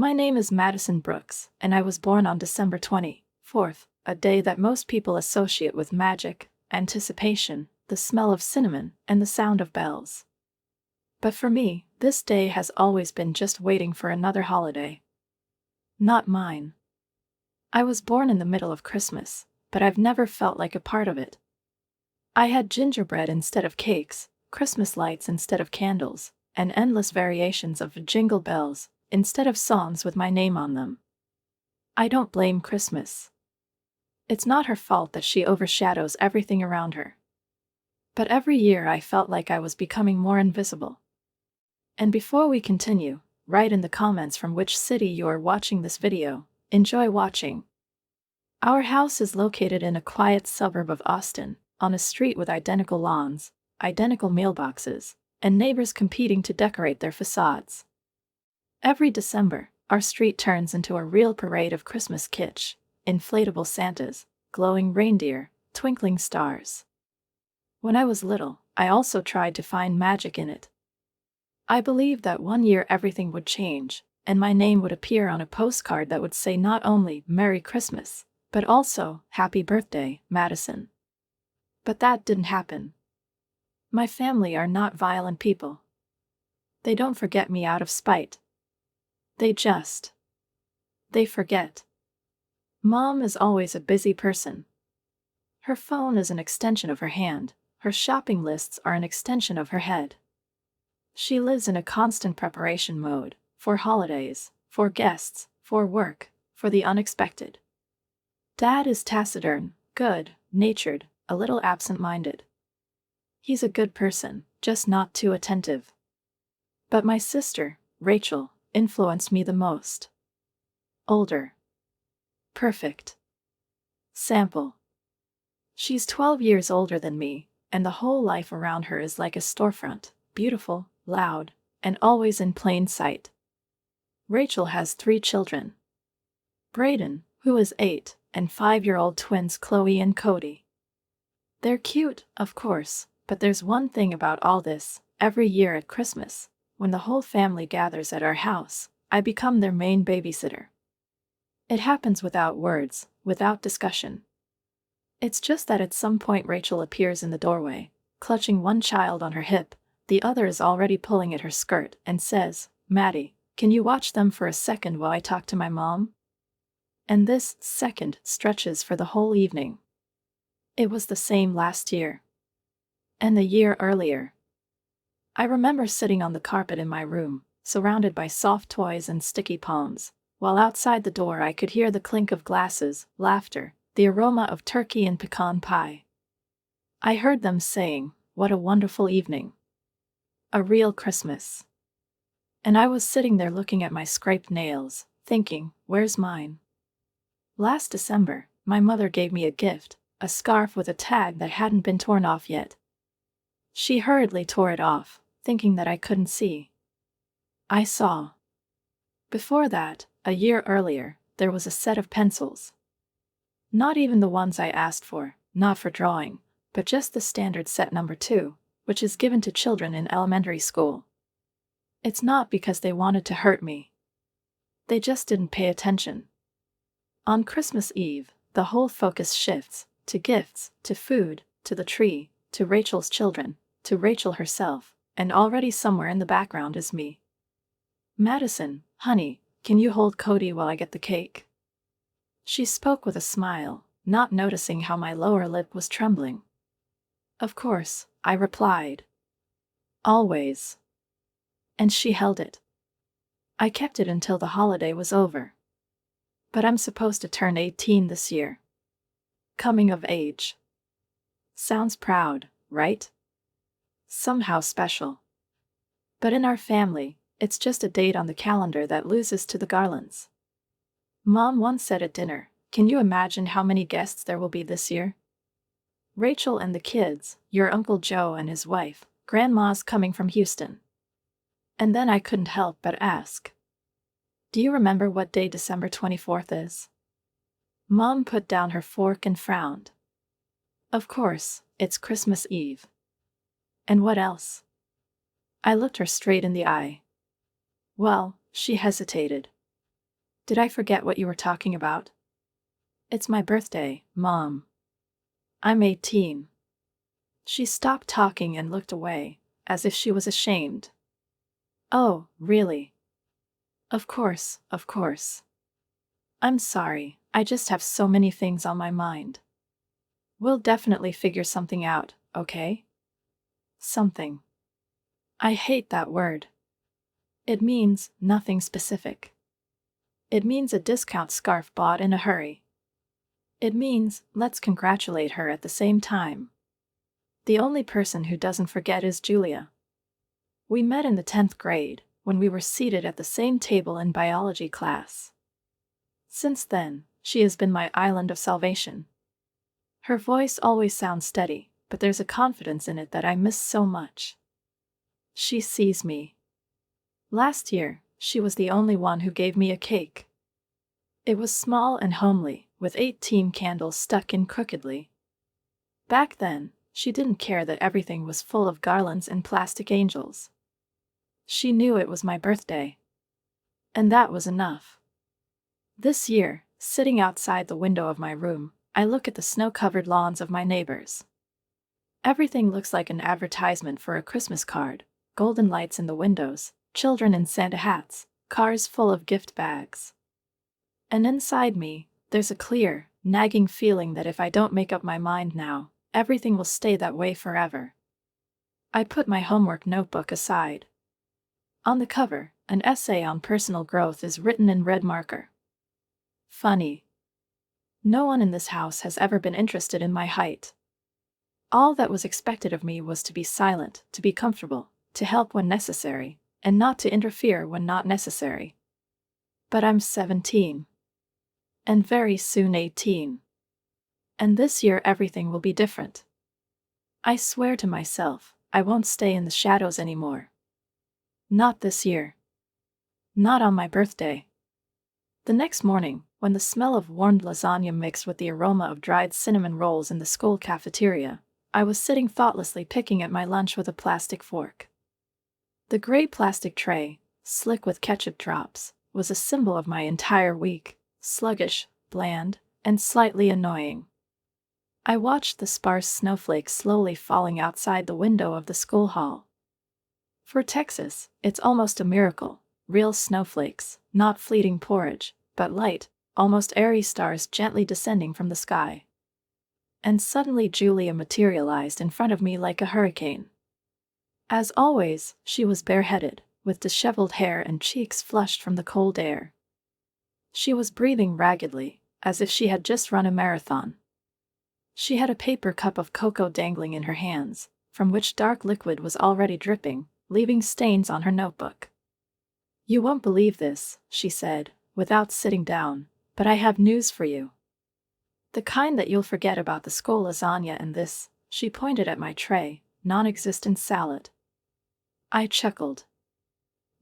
My name is Madison Brooks, and I was born on December 24th, a day that most people associate with magic, anticipation, the smell of cinnamon, and the sound of bells. But for me, this day has always been just waiting for another holiday. Not mine. I was born in the middle of Christmas, but I've never felt like a part of it. I had gingerbread instead of cakes, Christmas lights instead of candles, and endless variations of jingle bells instead of songs with my name on them. I don't blame Christmas. It's not her fault that she overshadows everything around her. But every year I felt like I was becoming more invisible. And before we continue, write in the comments from which city you are watching this video. Enjoy watching. Our house is located in a quiet suburb of Austin, on a street with identical lawns, identical mailboxes, and neighbors competing to decorate their facades. Every December, our street turns into a real parade of Christmas kitsch, inflatable Santas, glowing reindeer, twinkling stars. When I was little, I also tried to find magic in it. I believed that one year everything would change, and my name would appear on a postcard that would say not only Merry Christmas, but also Happy Birthday, Madison. But that didn't happen. My family are not violent people. They don't forget me out of spite. They forget. Mom is always a busy person. Her phone is an extension of her hand, her shopping lists are an extension of her head. She lives in a constant preparation mode, for holidays, for guests, for work, for the unexpected. Dad is taciturn, good-natured, a little absent-minded. He's a good person, just not too attentive. But my sister, Rachel, influenced me the most. Older. Perfect. Sample. She's 12 years older than me, and the whole life around her is like a storefront, beautiful, loud, and always in plain sight. Rachel has 3 children. Brayden, who is 8, and 5-year-old twins Chloe and Cody. They're cute, of course, but there's one thing about all this: every year at Christmas, when the whole family gathers at our house, I become their main babysitter. It happens without words, without discussion. It's just that at some point Rachel appears in the doorway, clutching one child on her hip, the other is already pulling at her skirt, and says, "Maddie, can you watch them for a second while I talk to my mom?" And this second stretches for the whole evening. It was the same last year. And the year earlier. I remember sitting on the carpet in my room, surrounded by soft toys and sticky palms, while outside the door I could hear the clink of glasses, laughter, the aroma of turkey and pecan pie. I heard them saying, "What a wonderful evening. A real Christmas." And I was sitting there looking at my scraped nails, thinking, where's mine? Last December, my mother gave me a gift, a scarf with a tag that hadn't been torn off yet. She hurriedly tore it off, thinking that I couldn't see. I saw. Before that, a year earlier, there was a set of pencils. Not even the ones I asked for, not for drawing, but just the standard set number 2, which is given to children in elementary school. It's not because they wanted to hurt me. They just didn't pay attention. On Christmas Eve, the whole focus shifts, to gifts, to food, to the tree, to Rachel's children, to Rachel herself, and already somewhere in the background is me. "Madison, honey, can you hold Cody while I get the cake?" She spoke with a smile, not noticing how my lower lip was trembling. "Of course," I replied. "Always." And she held it. I kept it until the holiday was over. But I'm supposed to turn 18 this year. Coming of age. Sounds proud, right? Somehow special. But in our family, it's just a date on the calendar that loses to the garlands. Mom once said at dinner, "Can you imagine how many guests there will be this year? Rachel and the kids, your Uncle Joe and his wife, Grandma's coming from Houston." And then I couldn't help but ask, "Do you remember what day December 24th is?" Mom put down her fork and frowned. "Of course, it's Christmas Eve." "And what else?" I looked her straight in the eye. "Well," she hesitated. Did I forget what you were talking about? It's my birthday, Mom. I'm 18. She stopped talking and looked away, as if she was ashamed. Oh, really? Of course, of course. I'm sorry, I just have so many things on my mind. We'll definitely figure something out, okay? Something. I hate that word. It means nothing specific. It means a discount scarf bought in a hurry. It means let's congratulate her at the same time. The only person who doesn't forget is Julia. We met in the 10th grade, when we were seated at the same table in biology class. Since then, she has been my island of salvation. Her voice always sounds steady, but there's a confidence in it that I miss so much. She sees me. Last year, she was the only one who gave me a cake. It was small and homely, with 18 candles stuck in crookedly. Back then, she didn't care that everything was full of garlands and plastic angels. She knew it was my birthday. And that was enough. This year, sitting outside the window of my room, I look at the snow-covered lawns of my neighbors. Everything looks like an advertisement for a Christmas card: golden lights in the windows, children in Santa hats, cars full of gift bags. And inside me, there's a clear, nagging feeling that if I don't make up my mind now, everything will stay that way forever. I put my homework notebook aside. On the cover, an essay on personal growth is written in red marker. Funny. No one in this house has ever been interested in my height. All that was expected of me was to be silent, to be comfortable, to help when necessary, and not to interfere when not necessary. But I'm 17. And very soon 18. And this year everything will be different. I swear to myself, I won't stay in the shadows anymore. Not this year. Not on my birthday. The next morning, when the smell of warmed lasagna mixed with the aroma of dried cinnamon rolls in the school cafeteria, I was sitting thoughtlessly picking at my lunch with a plastic fork. The gray plastic tray, slick with ketchup drops, was a symbol of my entire week: sluggish, bland, and slightly annoying. I watched the sparse snowflakes slowly falling outside the window of the school hall. For Texas, it's almost a miracle: real snowflakes, not fleeting porridge, but light, almost airy stars gently descending from the sky. And suddenly Julia materialized in front of me like a hurricane. As always, she was bareheaded, with disheveled hair and cheeks flushed from the cold air. She was breathing raggedly, as if she had just run a marathon. She had a paper cup of cocoa dangling in her hands, from which dark liquid was already dripping, leaving stains on her notebook. "You won't believe this," she said, without sitting down, "but I have news for you. The kind that you'll forget about the school lasagna and this," she pointed at my tray, non-existent salad. I chuckled.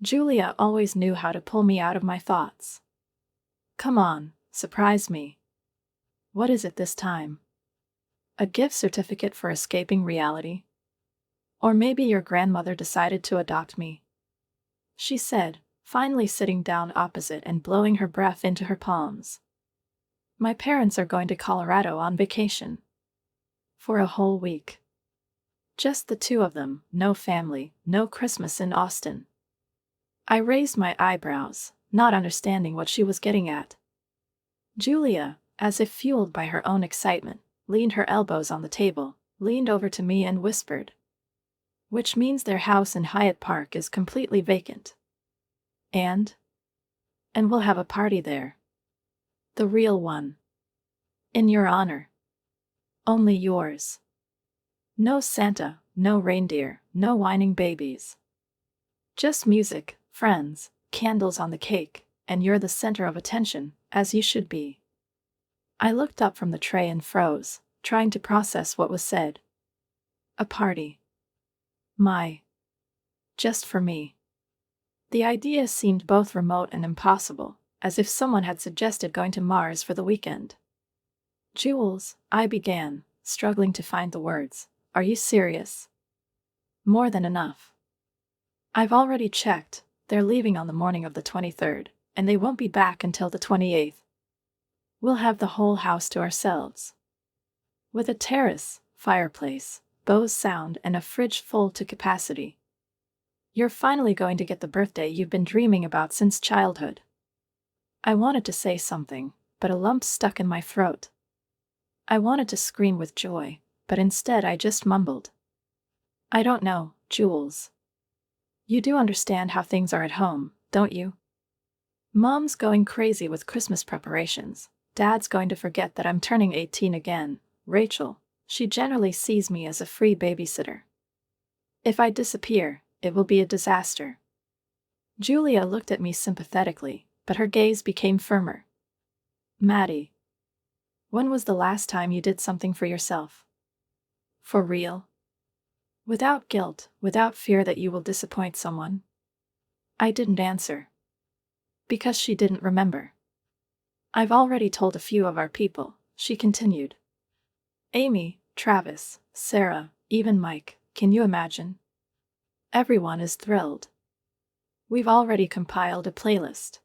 Julia always knew how to pull me out of my thoughts. "Come on, surprise me. What is it this time? A gift certificate for escaping reality? Or maybe your grandmother decided to adopt me?" she said, finally sitting down opposite and blowing her breath into her palms. "My parents are going to Colorado on vacation. For a whole week. Just the two of them, no family, no Christmas in Austin." I raised my eyebrows, not understanding what she was getting at. Julia, as if fueled by her own excitement, leaned her elbows on the table, leaned over to me and whispered, "Which means their house in Hyatt Park is completely vacant. And we'll have a party there. The real one. In your honor. Only yours. No Santa, no reindeer, no whining babies. Just music, friends, candles on the cake, and you're the center of attention, as you should be." I looked up from the tray and froze, trying to process what was said. A party. Just for me. The idea seemed both remote and impossible, as if someone had suggested going to Mars for the weekend. "Jules," I began, struggling to find the words, "are you serious?" "More than enough. I've already checked, they're leaving on the morning of the 23rd, and they won't be back until the 28th. We'll have the whole house to ourselves. With a terrace, fireplace, Bose sound, and a fridge full to capacity. You're finally going to get the birthday you've been dreaming about since childhood. I wanted to say something, but a lump stuck in my throat. I wanted to scream with joy, but instead I just mumbled. I don't know, Jules. You do understand how things are at home, don't you? Mom's going crazy with Christmas preparations. Dad's going to forget that I'm turning 18 again. Rachel, she generally sees me as a free babysitter. If I disappear, it will be a disaster. Julia looked at me sympathetically, but her gaze became firmer. Maddie, when was the last time you did something for yourself? For real? Without guilt, without fear that you will disappoint someone? I didn't answer. Because she didn't remember. I've already told a few of our people, she continued. Amy, Travis, Sarah, even Mike, can you imagine? Everyone is thrilled. We've already compiled a playlist.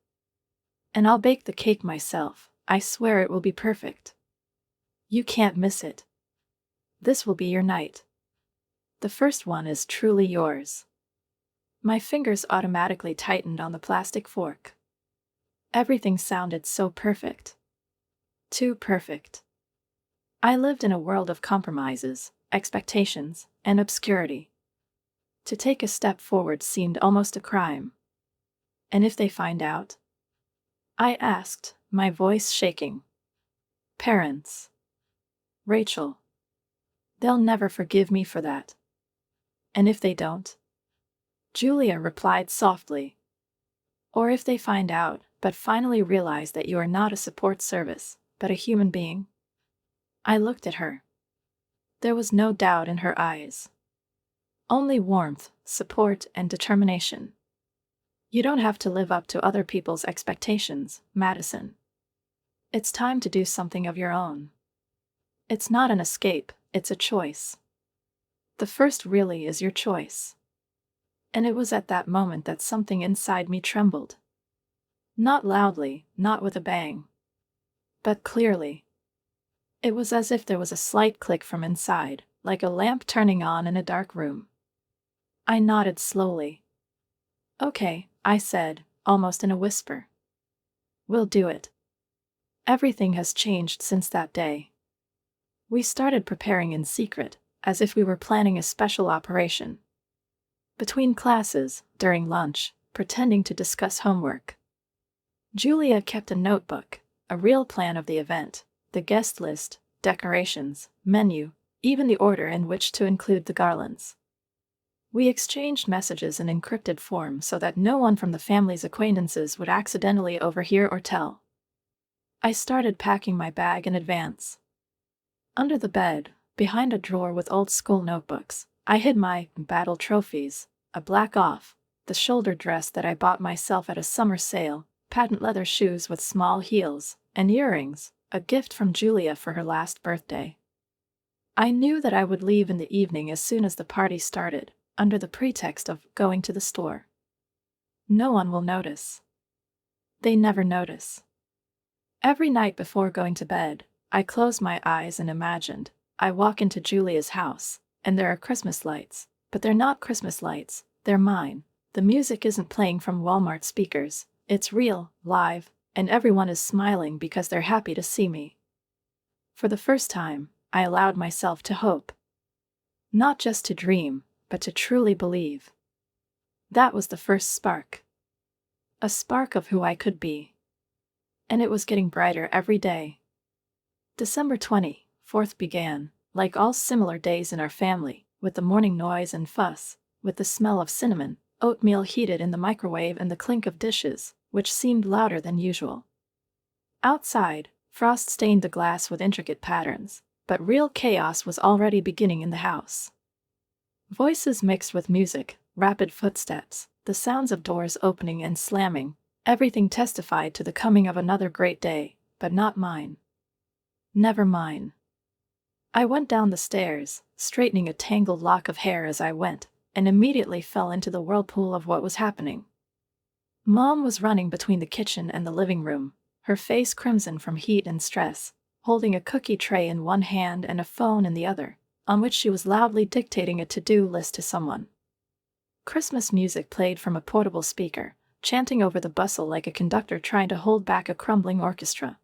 And I'll bake the cake myself. I swear it will be perfect. You can't miss it. This will be your night. The first one is truly yours. My fingers automatically tightened on the plastic fork. Everything sounded so perfect. Too perfect. I lived in a world of compromises, expectations, and obscurity. To take a step forward seemed almost a crime. And if they find out? I asked, my voice shaking. Parents. Rachel. They'll never forgive me for that. And if they don't? Julia replied softly. Or if they find out, but finally realize that you are not a support service, but a human being? I looked at her. There was no doubt in her eyes. Only warmth, support, and determination. You don't have to live up to other people's expectations, Madison. It's time to do something of your own. It's not an escape, it's a choice. The first really is your choice. And it was at that moment that something inside me trembled. Not loudly, not with a bang. But clearly. It was as if there was a slight click from inside, like a lamp turning on in a dark room. I nodded slowly. Okay, I said, almost in a whisper. We'll do it. Everything has changed since that day. We started preparing in secret, as if we were planning a special operation. Between classes, during lunch, pretending to discuss homework. Julia kept a notebook, a real plan of the event, the guest list, decorations, menu, even the order in which to include the garlands. We exchanged messages in encrypted form so that no one from the family's acquaintances would accidentally overhear or tell. I started packing my bag in advance. Under the bed, behind a drawer with old school notebooks, I hid my battle trophies, a black off, the shoulder dress that I bought myself at a summer sale, patent leather shoes with small heels, and earrings, a gift from Julia for her last birthday. I knew that I would leave in the evening as soon as the party started, under the pretext of going to the store. No one will notice. They never notice. Every night before going to bed, I closed my eyes and imagined, I walk into Julia's house, and there are Christmas lights, but they're not Christmas lights, they're mine. The music isn't playing from Walmart speakers, it's real, live, and everyone is smiling because they're happy to see me. For the first time, I allowed myself to hope. Not just to dream, but to truly believe. That was the first spark. A spark of who I could be. And it was getting brighter every day. December 24th began, like all similar days in our family, with the morning noise and fuss, with the smell of cinnamon, oatmeal heated in the microwave and the clink of dishes, which seemed louder than usual. Outside, frost stained the glass with intricate patterns, but real chaos was already beginning in the house. Voices mixed with music, rapid footsteps, the sounds of doors opening and slamming, everything testified to the coming of another great day, but not mine. Never mine. I went down the stairs, straightening a tangled lock of hair as I went, and immediately fell into the whirlpool of what was happening. Mom was running between the kitchen and the living room, her face crimson from heat and stress, holding a cookie tray in one hand and a phone in the other, on which she was loudly dictating a to-do list to someone. Christmas music played from a portable speaker, chanting over the bustle like a conductor trying to hold back a crumbling orchestra.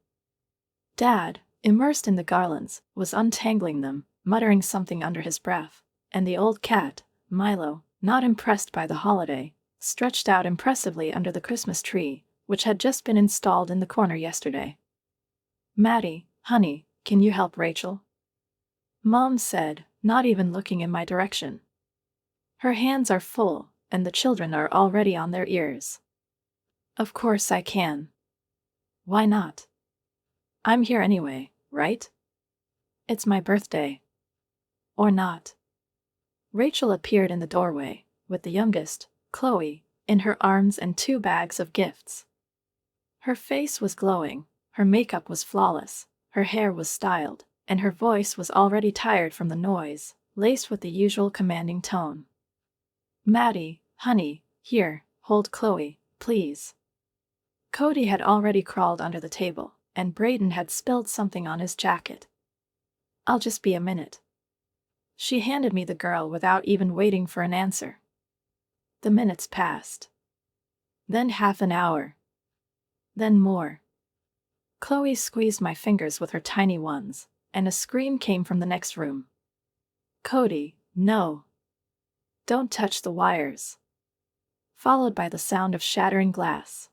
Dad, immersed in the garlands, was untangling them, muttering something under his breath, and the old cat, Milo, not impressed by the holiday, stretched out impressively under the Christmas tree, which had just been installed in the corner yesterday. "Maddie, honey, can you help Rachel?" Mom said, not even looking in my direction. Her hands are full, and the children are already on their ears. Of course I can. Why not? I'm here anyway, right? It's my birthday. Or not. Rachel appeared in the doorway, with the youngest, Chloe, in her arms and 2 bags of gifts. Her face was glowing, her makeup was flawless, her hair was styled, and her voice was already tired from the noise, laced with the usual commanding tone. "Maddie, honey, here, hold Chloe, please." Cody had already crawled under the table, and Braden had spilled something on his jacket. "I'll just be a minute." She handed me the girl without even waiting for an answer. The minutes passed. Then half an hour. Then more. Chloe squeezed my fingers with her tiny ones, and a scream came from the next room. "Cody, no. Don't touch the wires." Followed by the sound of shattering glass.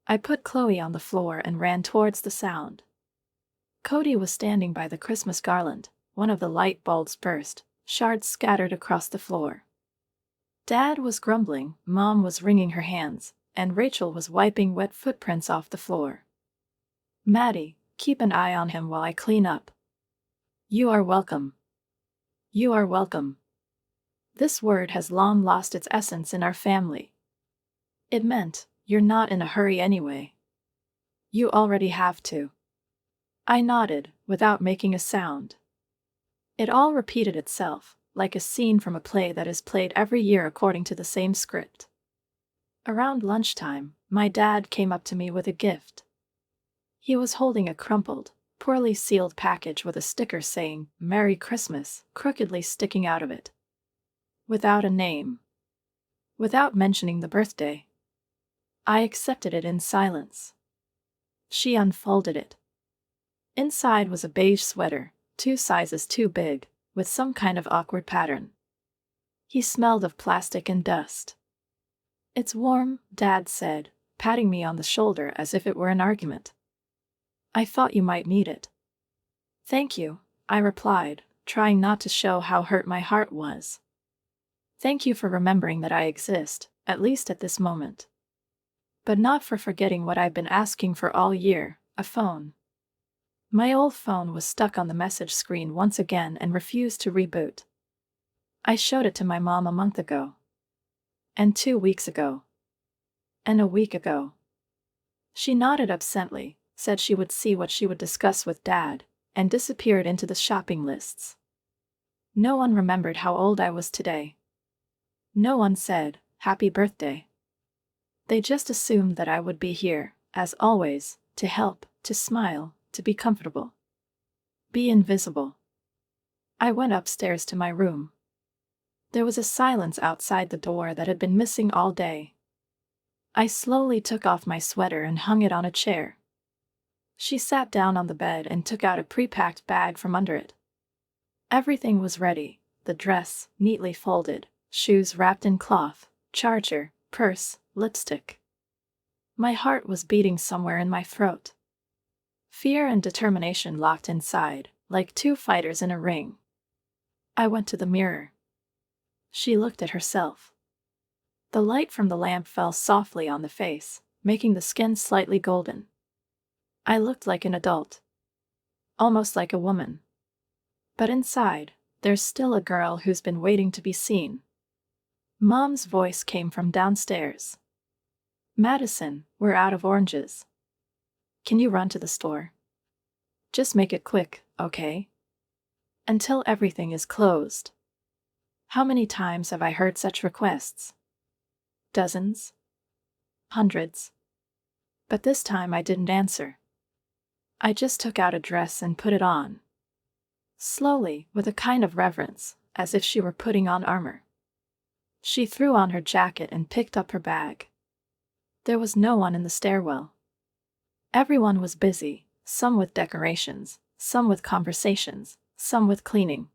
I put Chloe on the floor and ran towards the sound. Cody was standing by the Christmas garland. One of the light bulbs burst, shards scattered across the floor. Dad was grumbling, Mom was wringing her hands, and Rachel was wiping wet footprints off the floor. "Maddie, keep an eye on him while I clean up." "You are welcome." "You are welcome." This word has long lost its essence in our family. It meant, you're not in a hurry anyway. You already have to. I nodded, without making a sound. It all repeated itself, like a scene from a play that is played every year according to the same script. Around lunchtime, my dad came up to me with a gift. He was holding a crumpled, poorly sealed package with a sticker saying, "Merry Christmas," crookedly sticking out of it. Without a name. Without mentioning the birthday. I accepted it in silence. She unfolded it. Inside was a beige sweater, 2 sizes too big, with some kind of awkward pattern. He smelled of plastic and dust. "It's warm," Dad said, patting me on the shoulder as if it were an argument. "I thought you might need it." "Thank you," I replied, trying not to show how hurt my heart was. "Thank you for remembering that I exist, at least at this moment. But not for forgetting what I've been asking for all year, a phone." My old phone was stuck on the message screen once again and refused to reboot. I showed it to my mom a month ago. And 2 weeks ago. And a week ago. She nodded absently, said she would see what she would discuss with Dad, and disappeared into the shopping lists. No one remembered how old I was today. No one said, "Happy birthday." They just assumed that I would be here, as always, to help, to smile, to be comfortable. Be invisible. I went upstairs to my room. There was a silence outside the door that had been missing all day. I slowly took off my sweater and hung it on a chair. She sat down on the bed and took out a pre-packed bag from under it. Everything was ready, the dress, neatly folded, shoes wrapped in cloth, charger, purse, lipstick. My heart was beating somewhere in my throat. Fear and determination locked inside, like 2 fighters in a ring. I went to the mirror. She looked at herself. The light from the lamp fell softly on the face, making the skin slightly golden. I looked like an adult. Almost like a woman. But inside, there's still a girl who's been waiting to be seen. Mom's voice came from downstairs. "Madison, we're out of oranges. Can you run to the store? Just make it quick, okay? Until everything is closed." How many times have I heard such requests? Dozens? hundreds. But this time I didn't answer. I just took out a dress and put it on. Slowly, with a kind of reverence, as if she were putting on armor. She threw on her jacket and picked up her bag. There was no one in the stairwell. Everyone was busy, some with decorations, some with conversations, some with cleaning.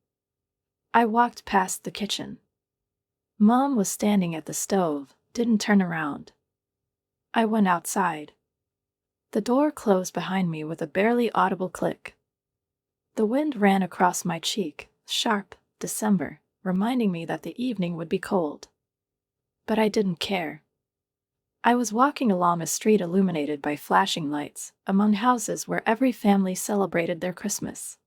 I walked past the kitchen. Mom was standing at the stove, didn't turn around. I went outside. The door closed behind me with a barely audible click. The wind ran across my cheek, sharp, December, reminding me that the evening would be cold. But I didn't care. I was walking along a street illuminated by flashing lights, among houses where every family celebrated their Christmas.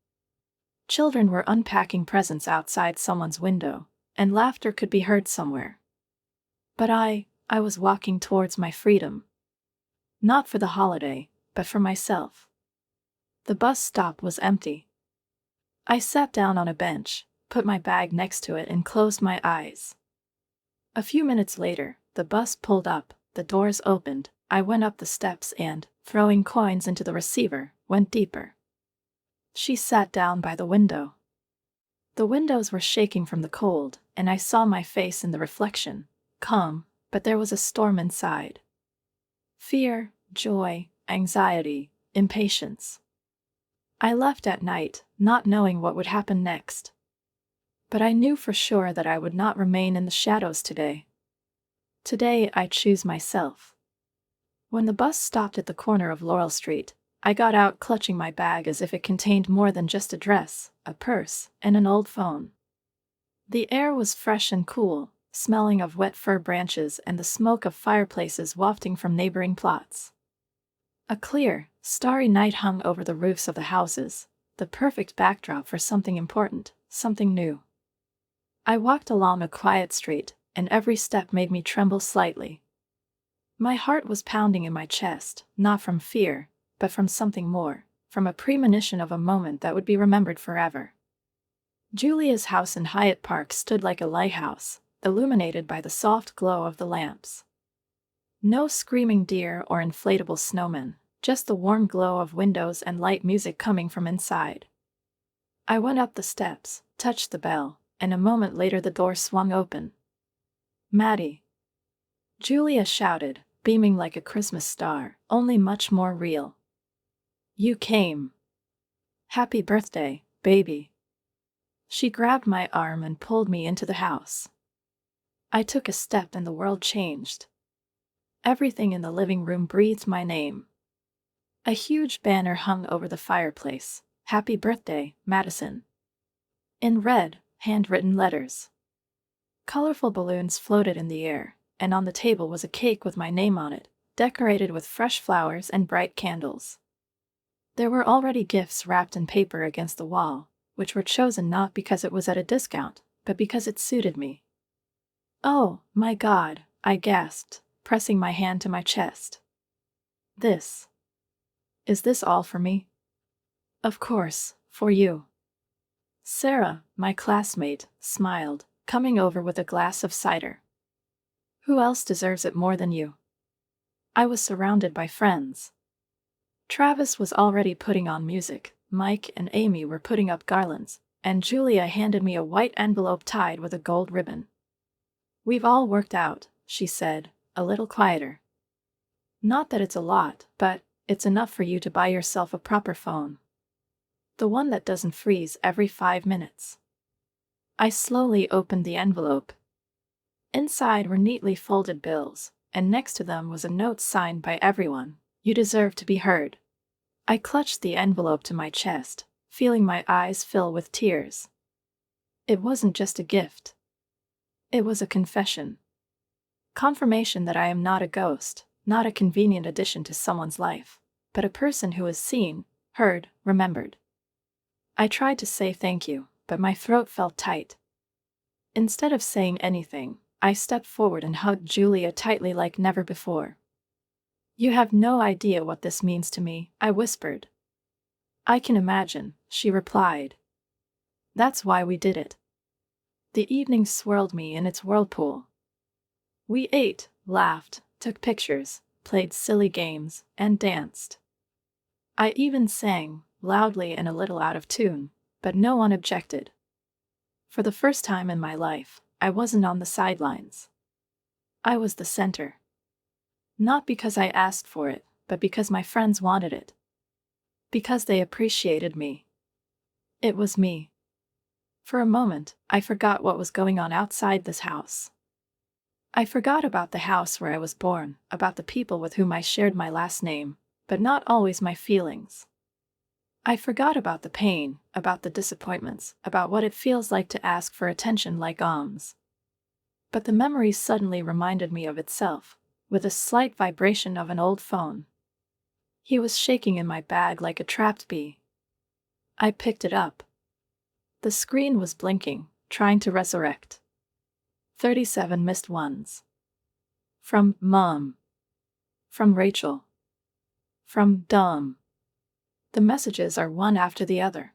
Children were unpacking presents outside someone's window, and laughter could be heard somewhere. But I was walking towards my freedom. Not for the holiday, but for myself. The bus stop was empty. I sat down on a bench, put my bag next to it and closed my eyes. A few minutes later, the bus pulled up, the doors opened, I went up the steps and, throwing coins into the receiver, went deeper. She sat down by the window. The windows were shaking from the cold, and I saw my face in the reflection, calm, but there was a storm inside. Fear, joy, anxiety, impatience. I left at night, not knowing what would happen next. But I knew for sure that I would not remain in the shadows today. Today I choose myself. When the bus stopped at the corner of Laurel Street, I got out clutching my bag as if it contained more than just a dress, a purse, and an old phone. The air was fresh and cool, smelling of wet fir branches and the smoke of fireplaces wafting from neighboring plots. A clear, starry night hung over the roofs of the houses, the perfect backdrop for something important, something new. I walked along a quiet street, and every step made me tremble slightly. My heart was pounding in my chest, not from fear, but from something more, from a premonition of a moment that would be remembered forever. Julia's house in Hyatt Park stood like a lighthouse, illuminated by the soft glow of the lamps. No screaming deer or inflatable snowmen, just the warm glow of windows and light music coming from inside. I went up the steps, touched the bell, and a moment later the door swung open. "Maddie!" Julia shouted, beaming like a Christmas star, only much more real. "You came. Happy birthday, baby." She grabbed my arm and pulled me into the house. I took a step and the world changed. Everything in the living room breathed my name. A huge banner hung over the fireplace, "Happy Birthday, Madison." In red, handwritten letters. Colorful balloons floated in the air, and on the table was a cake with my name on it, decorated with fresh flowers and bright candles. There were already gifts wrapped in paper against the wall, which were chosen not because it was at a discount, but because it suited me. "Oh, my God," I gasped, pressing my hand to my chest. Is this all for me?" "Of course, for you." Sarah, my classmate, smiled, coming over with a glass of cider. "Who else deserves it more than you?" I was surrounded by friends. Travis was already putting on music, Mike and Amy were putting up garlands, and Julia handed me a white envelope tied with a gold ribbon. "We've all worked out," she said, a little quieter. "Not that it's a lot, but it's enough for you to buy yourself a proper phone. The one that doesn't freeze every 5 minutes." I slowly opened the envelope. Inside were neatly folded bills, and next to them was a note signed by everyone, "You deserve to be heard." I clutched the envelope to my chest, feeling my eyes fill with tears. It wasn't just a gift. It was a confession. Confirmation that I am not a ghost, not a convenient addition to someone's life, but a person who is seen, heard, remembered. I tried to say thank you, but my throat felt tight. Instead of saying anything, I stepped forward and hugged Julia tightly like never before. "You have no idea what this means to me," I whispered. "I can imagine," she replied. "That's why we did it." The evening swirled me in its whirlpool. We ate, laughed, took pictures, played silly games, and danced. I even sang, loudly and a little out of tune, but no one objected. For the first time in my life, I wasn't on the sidelines. I was the center. Not because I asked for it, but because my friends wanted it. Because they appreciated me. It was me. For a moment, I forgot what was going on outside this house. I forgot about the house where I was born, about the people with whom I shared my last name, but not always my feelings. I forgot about the pain, about the disappointments, about what it feels like to ask for attention like alms. But the memory suddenly reminded me of itself, with a slight vibration of an old phone. He was shaking in my bag like a trapped bee. I picked it up. The screen was blinking, trying to resurrect. 37 missed ones. From Mom. From Rachel. From Dom. The messages are one after the other.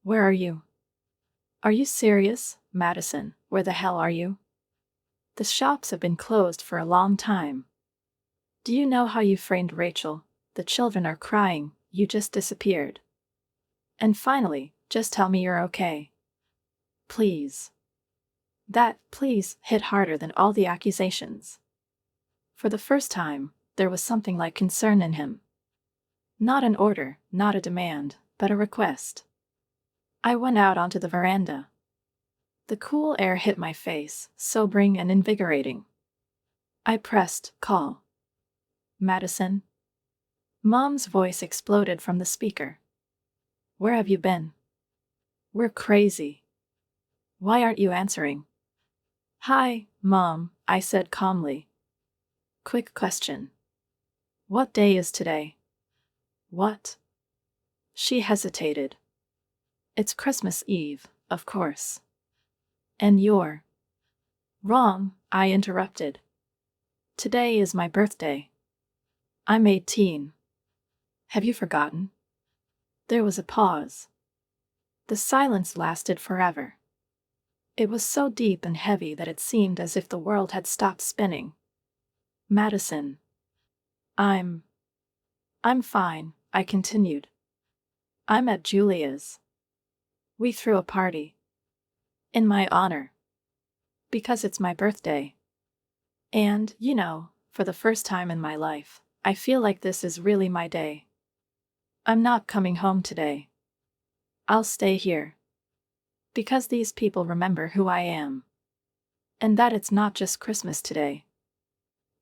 Where are you? Are you serious, Madison? Where the hell are you? The shops have been closed for a long time. Do you know how you framed Rachel? The children are crying, you just disappeared. And finally, just tell me you're okay. Please. That please hit harder than all the accusations. For the first time, there was something like concern in him. Not an order, not a demand, but a request. I went out onto the veranda. The cool air hit my face, sobering and invigorating. I pressed call. Madison? Mom's voice exploded from the speaker. Where have you been? We're crazy. Why aren't you answering? Hi, Mom, I said calmly. Quick question. What day is today? What? She hesitated. It's Christmas Eve, of course. And you're wrong, I interrupted. Today is my birthday. I'm 18. Have you forgotten? There was a pause. The silence lasted forever. It was so deep and heavy that it seemed as if the world had stopped spinning. Madison. I'm fine, I continued. I'm at Julia's. We threw a party. In my honor. Because it's my birthday. And, you know, for the first time in my life, I feel like this is really my day. I'm not coming home today. I'll stay here. Because these people remember who I am. And that it's not just Christmas today.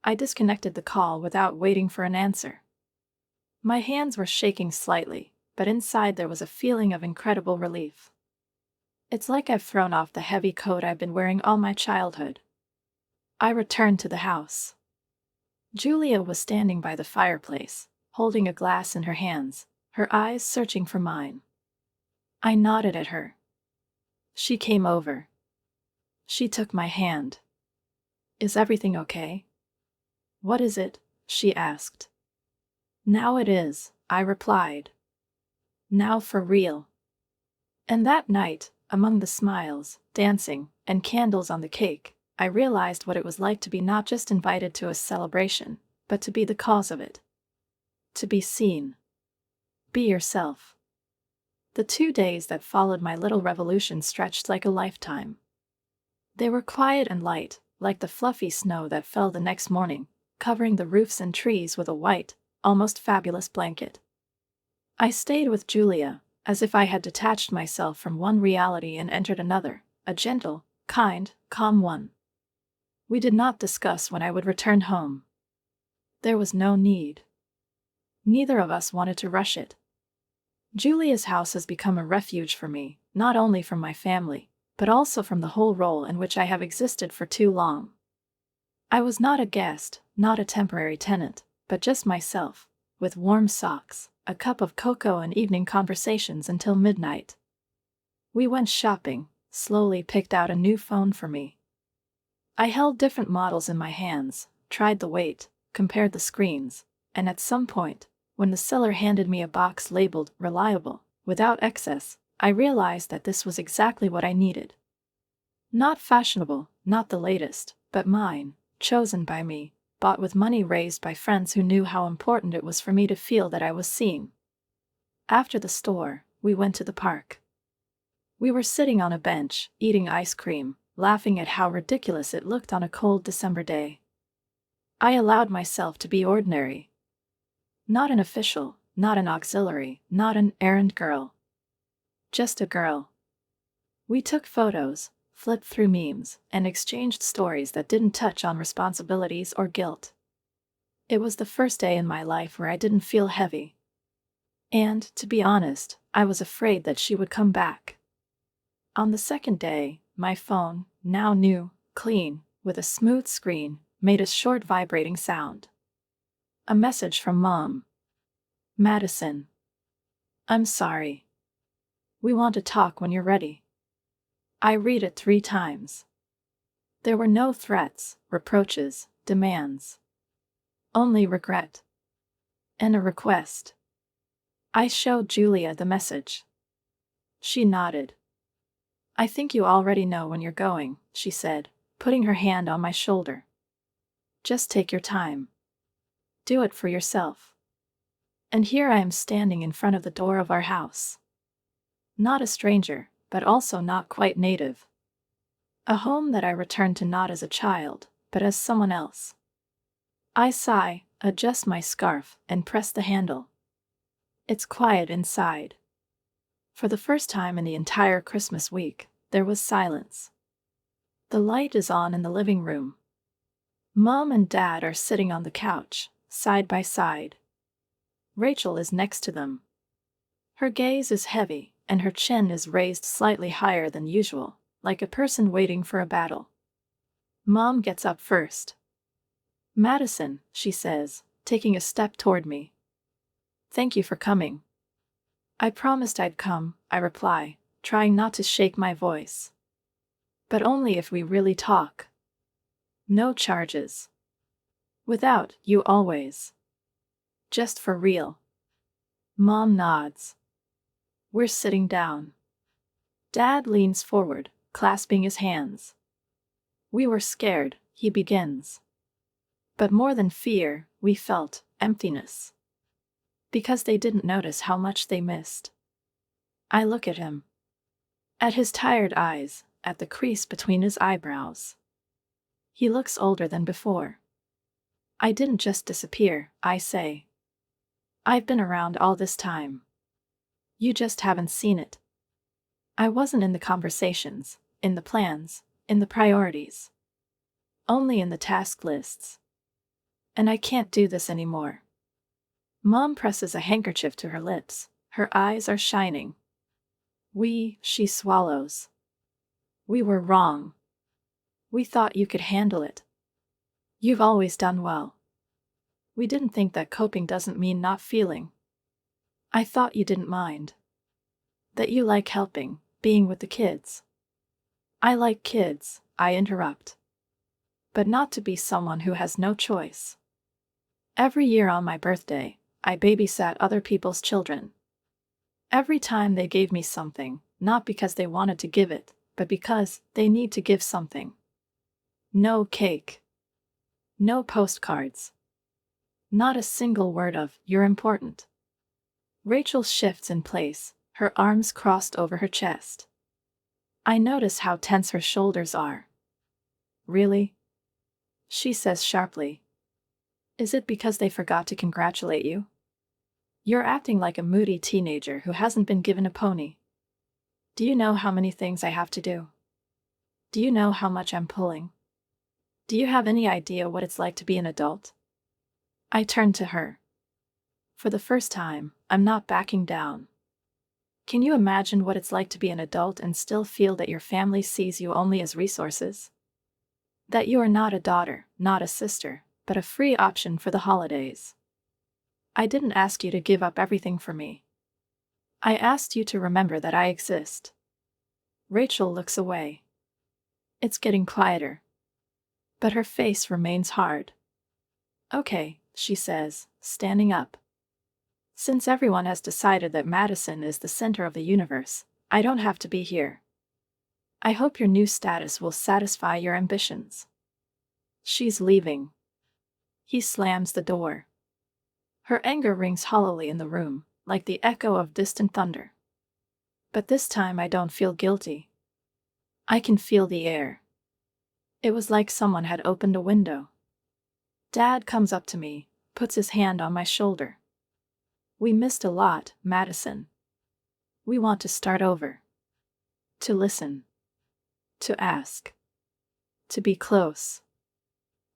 I disconnected the call without waiting for an answer. My hands were shaking slightly, but inside there was a feeling of incredible relief. It's like I've thrown off the heavy coat I've been wearing all my childhood. I returned to the house. Julia was standing by the fireplace, holding a glass in her hands, her eyes searching for mine. I nodded at her. She came over. She took my hand. Is everything okay? What is it? She asked. Now it is, I replied. Now for real. And that night, among the smiles, dancing, and candles on the cake, I realized what it was like to be not just invited to a celebration, but to be the cause of it. To be seen. Be yourself. The 2 days that followed my little revolution stretched like a lifetime. They were quiet and light, like the fluffy snow that fell the next morning, covering the roofs and trees with a white, almost fabulous blanket. I stayed with Julia, as if I had detached myself from one reality and entered another, a gentle, kind, calm one. We did not discuss when I would return home. There was no need. Neither of us wanted to rush it. Julia's house has become a refuge for me, not only from my family, but also from the whole role in which I have existed for too long. I was not a guest, not a temporary tenant, but just myself, with warm socks, a cup of cocoa and evening conversations until midnight. We went shopping, slowly picked out a new phone for me. I held different models in my hands, tried the weight, compared the screens, and at some point, when the seller handed me a box labeled reliable, without excess, I realized that this was exactly what I needed. Not fashionable, not the latest, but mine, chosen by me, bought with money raised by friends who knew how important it was for me to feel that I was seen. After the store, we went to the park. We were sitting on a bench, eating ice cream, laughing at how ridiculous it looked on a cold December day. I allowed myself to be ordinary. Not an official, not an auxiliary, not an errand girl. Just a girl. We took photos, flipped through memes, and exchanged stories that didn't touch on responsibilities or guilt. It was the first day in my life where I didn't feel heavy. And, to be honest, I was afraid that she would come back. On the second day, my phone, now new, clean, with a smooth screen, made a short vibrating sound. A message from Mom. Madison. I'm sorry. We want to talk when you're ready. I read it 3 times. There were no threats, reproaches, demands. Only regret. And a request. I showed Julia the message. She nodded. I think you already know when you're going, she said, putting her hand on my shoulder. Just take your time. Do it for yourself. And here I am standing in front of the door of our house. Not a stranger, but also not quite native. A home that I returned to not as a child, but as someone else. I sigh, adjust my scarf, and press the handle. It's quiet inside. For the first time in the entire Christmas week, there was silence. The light is on in the living room. Mom and Dad are sitting on the couch, side by side. Rachel is next to them. Her gaze is heavy, and her chin is raised slightly higher than usual, like a person waiting for a battle. Mom gets up first. Madison, she says, taking a step toward me. Thank you for coming. I promised I'd come, I reply, trying not to shake my voice. But only if we really talk. No charges. Without you always. Just for real. Mom nods. We're sitting down. Dad leans forward, clasping his hands. We were scared, he begins. But more than fear, we felt emptiness. Because they didn't notice how much they missed. I look at him. At his tired eyes, at the crease between his eyebrows. He looks older than before. I didn't just disappear, I say. I've been around all this time. You just haven't seen it. I wasn't in the conversations, in the plans, in the priorities. Only in the task lists. And I can't do this anymore. Mom presses a handkerchief to her lips. Her eyes are shining. She swallows. We were wrong. We thought you could handle it. You've always done well. We didn't think that coping doesn't mean not feeling. I thought you didn't mind. That you like helping, being with the kids. I like kids, I interrupt. But not to be someone who has no choice. Every year on my birthday, I babysat other people's children. Every time they gave me something, not because they wanted to give it, but because they need to give something. No cake. No postcards. Not a single word of, "You're important." Rachel shifts in place, her arms crossed over her chest. I notice how tense her shoulders are. Really? She says sharply. Is it because they forgot to congratulate you? You're acting like a moody teenager who hasn't been given a pony. Do you know how many things I have to do? Do you know how much I'm pulling? Do you have any idea what it's like to be an adult? I turn to her. For the first time, I'm not backing down. Can you imagine what it's like to be an adult and still feel that your family sees you only as resources? That you are not a daughter, not a sister, but a free option for the holidays. I didn't ask you to give up everything for me. I asked you to remember that I exist. Rachel looks away. It's getting quieter. But her face remains hard. Okay, she says, standing up. Since everyone has decided that Madison is the center of the universe, I don't have to be here. I hope your new status will satisfy your ambitions. She's leaving. He slams the door. Her anger rings hollowly in the room, like the echo of distant thunder. But this time I don't feel guilty. I can feel the air. It was like someone had opened a window. Dad comes up to me, puts his hand on my shoulder. We missed a lot, Madison. We want to start over. To listen. To ask. To be close.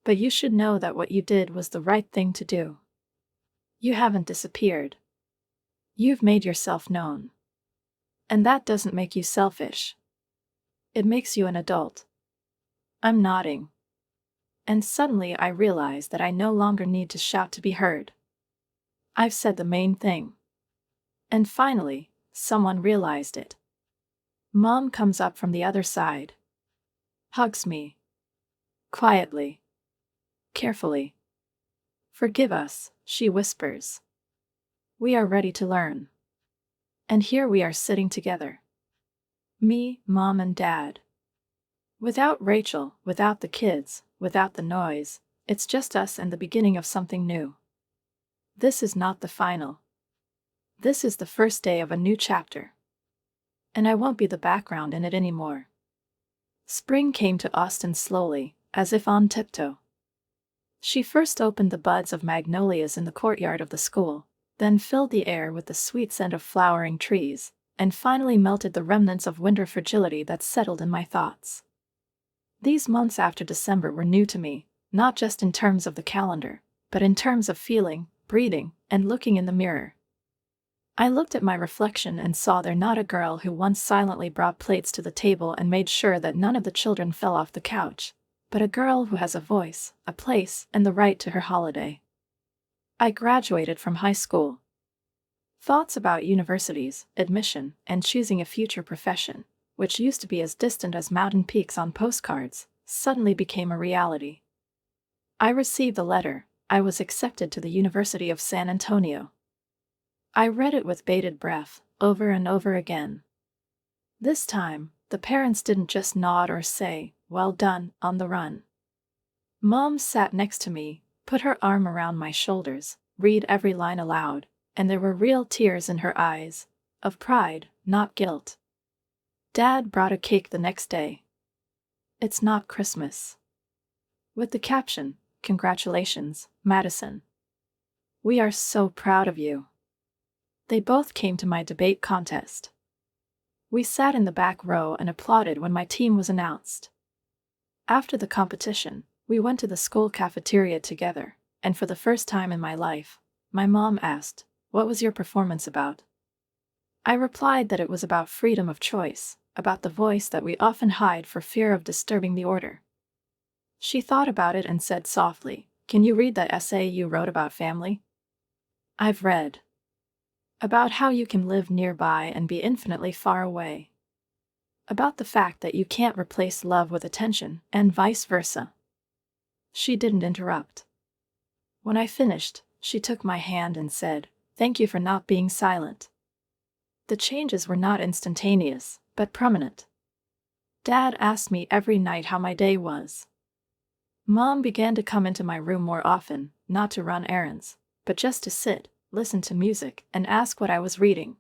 But you should know that what you did was the right thing to do. You haven't disappeared. You've made yourself known. And that doesn't make you selfish. It makes you an adult. I'm nodding. And suddenly I realize that I no longer need to shout to be heard. I've said the main thing. And finally, someone realized it. Mom comes up from the other side. Hugs me. Quietly. Carefully. Forgive us, she whispers. We are ready to learn. And here we are sitting together. Me, Mom, and Dad. Without Rachel, without the kids, without the noise, it's just us and the beginning of something new. This is not the final. This is the first day of a new chapter. And I won't be the background in it anymore. Spring came to Austin slowly, as if on tiptoe. She first opened the buds of magnolias in the courtyard of the school, then filled the air with the sweet scent of flowering trees, and finally melted the remnants of winter fragility that settled in my thoughts. These months after December were new to me, not just in terms of the calendar, but in terms of feeling, breathing, and looking in the mirror. I looked at my reflection and saw there not a girl who once silently brought plates to the table and made sure that none of the children fell off the couch, but a girl who has a voice, a place, and the right to her holiday. I graduated from high school. Thoughts about universities, admission, and choosing a future profession, which used to be as distant as mountain peaks on postcards, suddenly became a reality. I received the letter. I was accepted to the University of San Antonio. I read it with bated breath, over and over again. This time, the parents didn't just nod or say, "Well done," on the run. Mom sat next to me, put her arm around my shoulders, read every line aloud, and there were real tears in her eyes, of pride, not guilt. Dad brought a cake the next day. It's not Christmas. With the caption, "Congratulations, Madison. We are so proud of you." They both came to my debate contest. We sat in the back row and applauded when my team was announced. After the competition, we went to the school cafeteria together, and for the first time in my life, my mom asked, "What was your performance about?" I replied that it was about freedom of choice, about the voice that we often hide for fear of disturbing the order. She thought about it and said softly, "Can you read that essay you wrote about family?" I've read. About how you can live nearby and be infinitely far away. About the fact that you can't replace love with attention, and vice versa. She didn't interrupt. When I finished, she took my hand and said, "Thank you for not being silent." The changes were not instantaneous, but permanent. Dad asked me every night how my day was. Mom began to come into my room more often, not to run errands, but just to sit, listen to music, and ask what I was reading.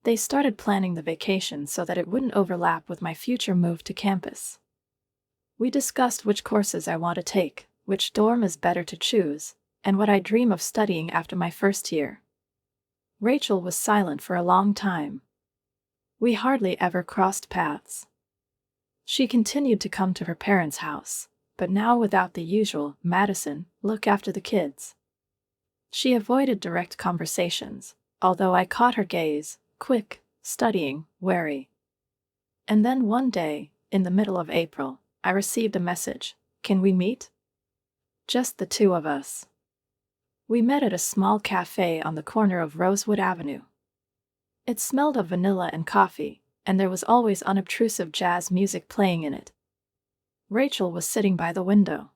They started planning the vacation so that it wouldn't overlap with my future move to campus. We discussed which courses I want to take, which dorm is better to choose, and what I dream of studying after my first year. Rachel was silent for a long time. We hardly ever crossed paths. She continued to come to her parents' house, but now without the usual, "Madison, look after the kids." She avoided direct conversations, although I caught her gaze, quick, studying, wary. And then one day, in the middle of April, I received a message, "Can we meet?" Just the two of us. We met at a small cafe on the corner of Rosewood Avenue. It smelled of vanilla and coffee, and there was always unobtrusive jazz music playing in it. Rachel was sitting by the window.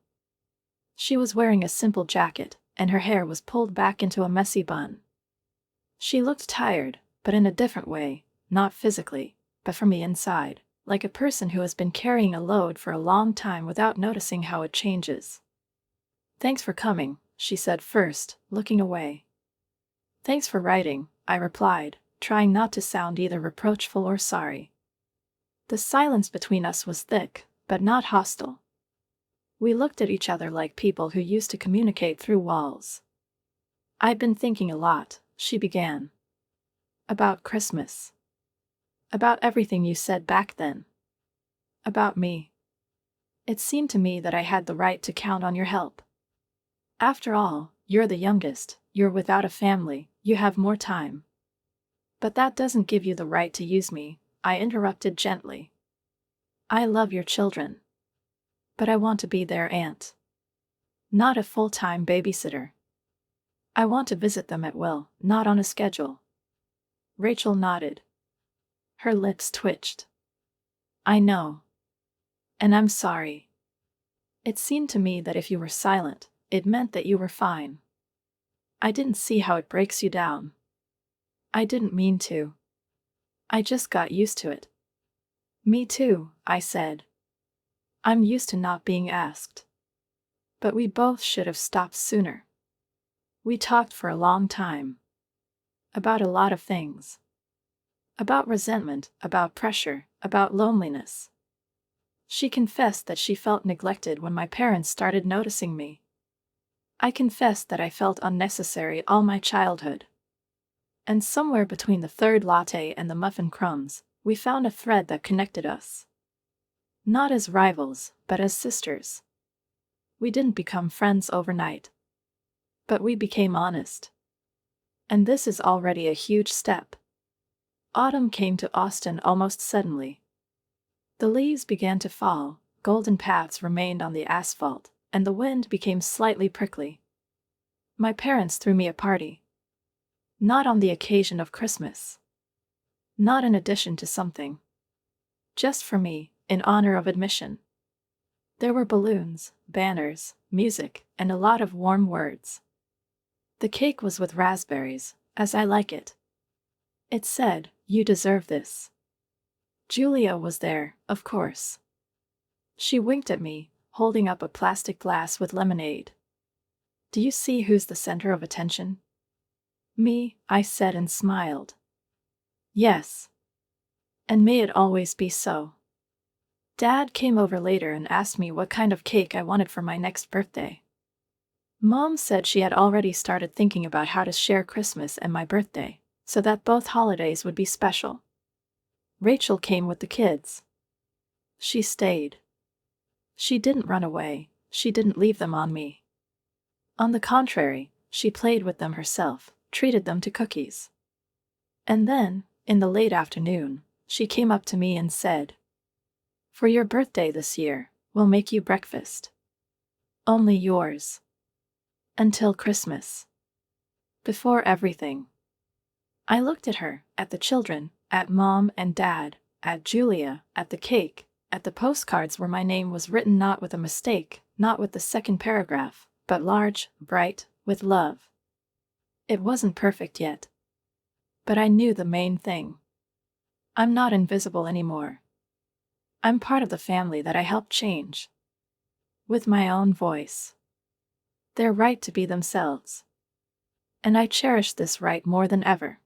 She was wearing a simple jacket, and her hair was pulled back into a messy bun. She looked tired, but in a different way, not physically, but from the inside, like a person who has been carrying a load for a long time without noticing how it changes. Thanks for coming, she said first, looking away. Thanks for writing, I replied, trying not to sound either reproachful or sorry. The silence between us was thick, but not hostile. We looked at each other like people who used to communicate through walls. I'd been thinking a lot, she began. About Christmas. About everything you said back then. About me. It seemed to me that I had the right to count on your help. After all, you're the youngest, you're without a family, you have more time. But that doesn't give you the right to use me, I interrupted gently. I love your children. But I want to be their aunt. Not a full-time babysitter. I want to visit them at will, not on a schedule. Rachel nodded. Her lips twitched. I know. And I'm sorry. It seemed to me that if you were silent, it meant that you were fine. I didn't see how it breaks you down. I didn't mean to. I just got used to it. Me too, I said. I'm used to not being asked. But we both should have stopped sooner. We talked for a long time. About a lot of things. About resentment, about pressure, about loneliness. She confessed that she felt neglected when my parents started noticing me. I confessed that I felt unnecessary all my childhood. And somewhere between the third latte and the muffin crumbs, we found a thread that connected us. Not as rivals, but as sisters. We didn't become friends overnight. But we became honest. And this is already a huge step. Autumn came to Austin almost suddenly. The leaves began to fall, golden paths remained on the asphalt, and the wind became slightly prickly. My parents threw me a party. Not on the occasion of Christmas. Not in addition to something. Just for me, in honor of admission. There were balloons, banners, music, and a lot of warm words. The cake was with raspberries, as I like it. It said, "You deserve this." Julia was there, of course. She winked at me, holding up a plastic glass with lemonade. Do you see who's the center of attention? Me, I said and smiled. Yes. And may it always be so. Dad came over later and asked me what kind of cake I wanted for my next birthday. Mom said she had already started thinking about how to share Christmas and my birthday, so that both holidays would be special. Rachel came with the kids. She stayed. She didn't run away, she didn't leave them on me. On the contrary, she played with them herself, treated them to cookies. And then, in the late afternoon, she came up to me and said, "For your birthday this year, we'll make you breakfast. Only yours. Until Christmas." Before everything. I looked at her, at the children, at Mom and Dad, at Julia, at the cake, at the postcards where my name was written not with a mistake, not with the second paragraph, but large, bright, with love. It wasn't perfect yet. But I knew the main thing. I'm not invisible anymore. I'm part of the family that I helped change. With my own voice. Their right to be themselves. And I cherish this right more than ever.